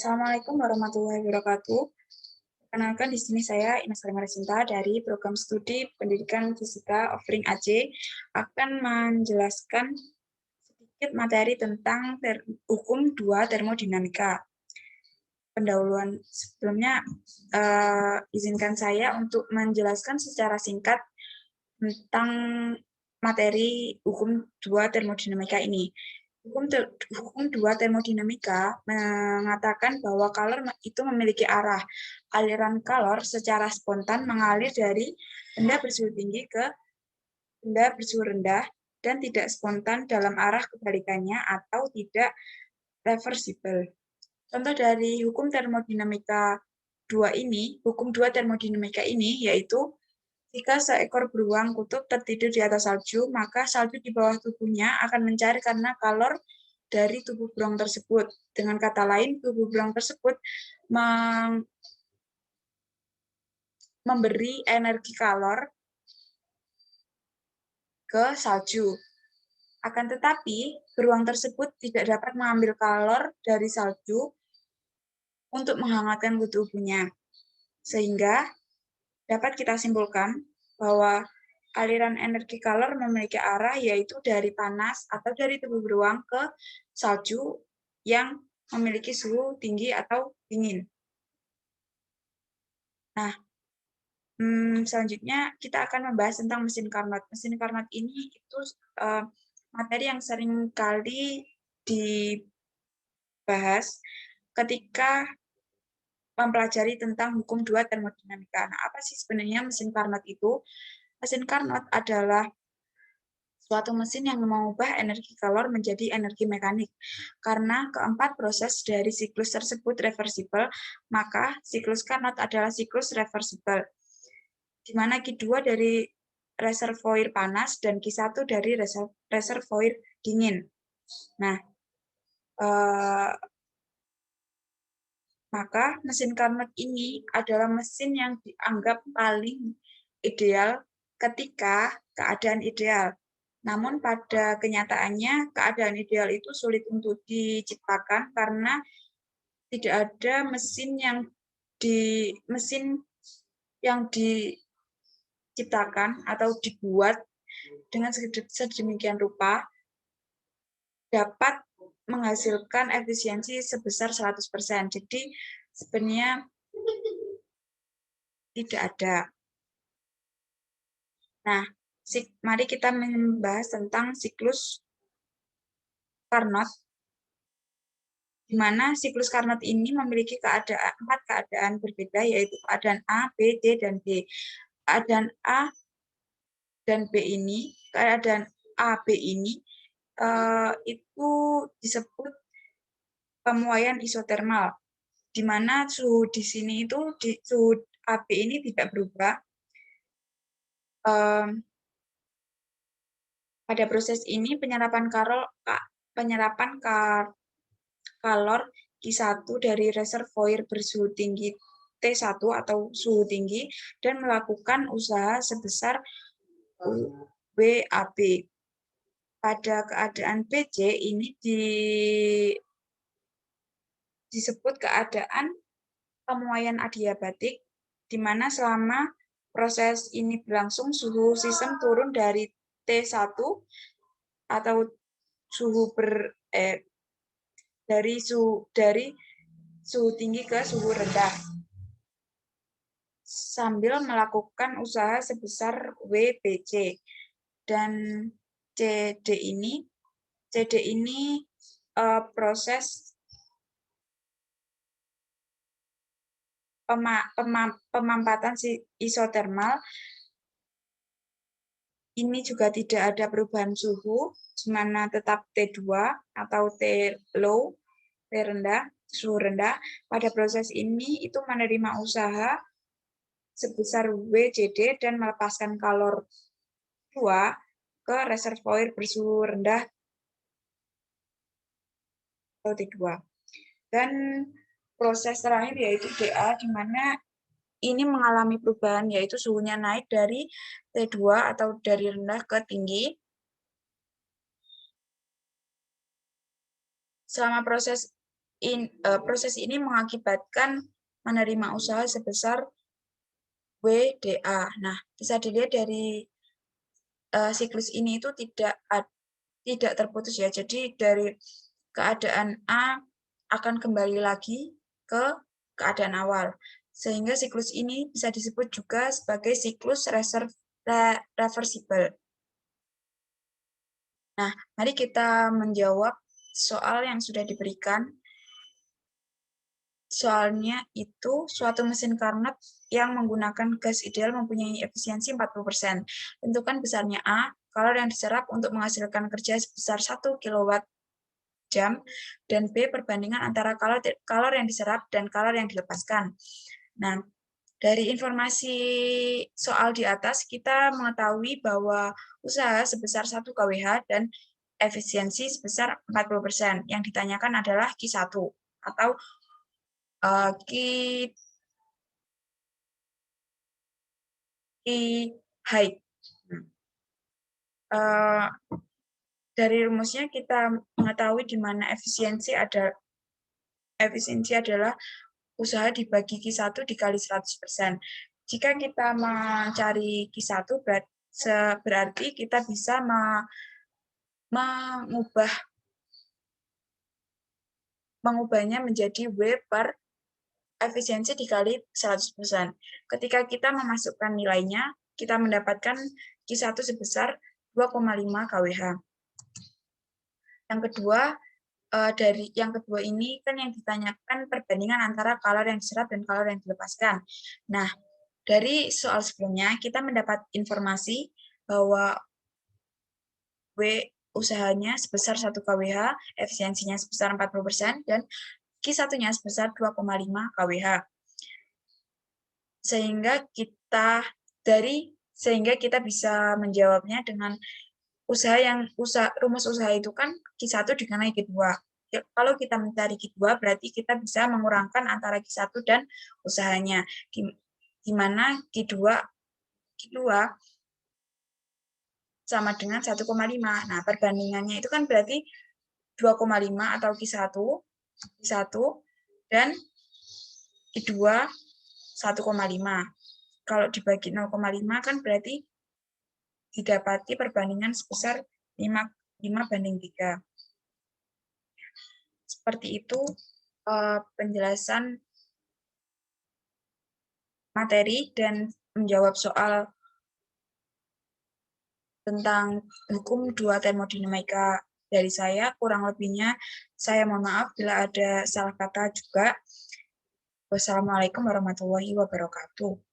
Assalamualaikum warahmatullahi wabarakatuh. Perkenalkan di sini saya Ines Sinta dari Program Studi Pendidikan Fisika Offering AC akan menjelaskan sedikit materi tentang hukum 2 termodinamika. Pendahuluan sebelumnya izinkan saya untuk menjelaskan secara singkat tentang materi hukum 2 termodinamika ini. Hukum 2 termodinamika mengatakan bahwa kalor itu memiliki arah. Aliran kalor secara spontan mengalir dari benda bersuhu tinggi ke benda bersuhu rendah dan tidak spontan dalam arah kebalikannya atau tidak reversibel. Contoh dari hukum termodinamika 2 ini, hukum 2 termodinamika ini yaitu jika seekor beruang kutub tertidur di atas salju, maka salju di bawah tubuhnya akan mencair karena kalor dari tubuh beruang tersebut. Dengan kata lain, tubuh beruang tersebut memberi energi kalor ke salju. Akan tetapi, beruang tersebut tidak dapat mengambil kalor dari salju untuk menghangatkan tubuhnya. Sehingga dapat kita simpulkan bahwa aliran energi kalor memiliki arah yaitu dari panas atau dari tubuh beruang ke salju yang memiliki suhu tinggi atau dingin. Nah, selanjutnya kita akan membahas tentang mesin Carnot. Mesin Carnot ini itu materi yang sering kali dibahas ketika mempelajari tentang hukum 2 termodinamika. Nah, apa sih sebenarnya mesin Carnot itu? Mesin Carnot adalah suatu mesin yang mengubah energi kalor menjadi energi mekanik. Karena keempat proses dari siklus tersebut reversibel, maka siklus Carnot adalah siklus reversibel, di mana Q2 dari reservoir panas dan Q1 dari reservoir dingin. Nah, maka mesin Carnot ini adalah mesin yang dianggap paling ideal ketika keadaan ideal. Namun pada kenyataannya keadaan ideal itu sulit untuk diciptakan karena tidak ada mesin yang diciptakan atau dibuat dengan sedemikian rupa dapat menghasilkan efisiensi sebesar 100%. Jadi sebenarnya tidak ada. Nah, mari kita membahas tentang siklus Carnot, di mana siklus Carnot ini memiliki 4 keadaan berbeda, yaitu keadaan A, B, C, dan D. Keadaan A dan B ini, keadaan A, B ini itu disebut pemuaian isotermal, di mana suhu di sini itu suhu AB ini tidak berubah. Pada proses ini penyerapan kalor Q1 dari reservoir bersuhu tinggi T1 atau suhu tinggi dan melakukan usaha sebesar WAB. Pada keadaan BC ini disebut keadaan pemuaian adiabatik, di mana selama proses ini berlangsung suhu sistem turun dari T1 atau dari suhu tinggi ke suhu rendah sambil melakukan usaha sebesar WBC. Dan CD ini proses pemampatan isotermal. Ini juga tidak ada perubahan suhu, di mana tetap T2 atau T low, T rendah, suhu rendah. Pada proses ini itu menerima usaha sebesar WCD dan melepaskan kalor 2 ke reservoir bersuhu rendah atau T2. Dan proses terakhir yaitu DA, di mana ini mengalami perubahan, yaitu suhunya naik dari T2 atau dari rendah ke tinggi. Selama proses proses ini mengakibatkan menerima usaha sebesar WDA. Nah, bisa dilihat dari siklus ini itu tidak terputus ya. Jadi dari keadaan A akan kembali lagi ke keadaan awal. Sehingga siklus ini bisa disebut juga sebagai siklus reversible. Nah, mari kita menjawab soal yang sudah diberikan. Soalnya itu, suatu mesin Carnot yang menggunakan gas ideal mempunyai efisiensi 40%. Tentukan besarnya A, kalori yang diserap untuk menghasilkan kerja sebesar 1 kWh, dan B, perbandingan antara kalori yang diserap dan kalori yang dilepaskan. Nah, dari informasi soal di atas, kita mengetahui bahwa usaha sebesar 1 kWh dan efisiensi sebesar 40%. Yang ditanyakan adalah Q1 atau key height. Dari rumusnya kita mengetahui di mana efisiensi adalah usaha dibagi Q1 dikali 100%. Jika kita mencari Q1 berarti kita bisa mengubahnya menjadi W per efisiensi dikali 100%. Ketika kita memasukkan nilainya, kita mendapatkan Q1 sebesar 2,5 kWh. Yang kedua ini kan yang ditanyakan perbandingan antara kalori yang diserap dan kalori yang dilepaskan. Nah, dari soal sebelumnya kita mendapat informasi bahwa W usahanya sebesar 1 kWh, efisiensinya sebesar 40%, dan Q1-nya sebesar 2,5 kWh. Sehingga kita bisa menjawabnya dengan rumus usaha itu kan Q1 dikali Q2. Kalau kita mencari Q2 berarti kita bisa mengurangkan antara Q1 dan usahanya. Di mana Q2 sama dengan 1,5. Nah, perbandingannya itu kan berarti 2,5 atau Q1 dan Q2 1,5. Kalau dibagi 0,5 kan berarti didapati perbandingan sebesar 5:3. Seperti itu penjelasan materi dan menjawab soal tentang hukum 2 termodinamika dari saya. Kurang lebihnya saya mohon maaf bila ada salah kata juga. Wassalamualaikum warahmatullahi wabarakatuh.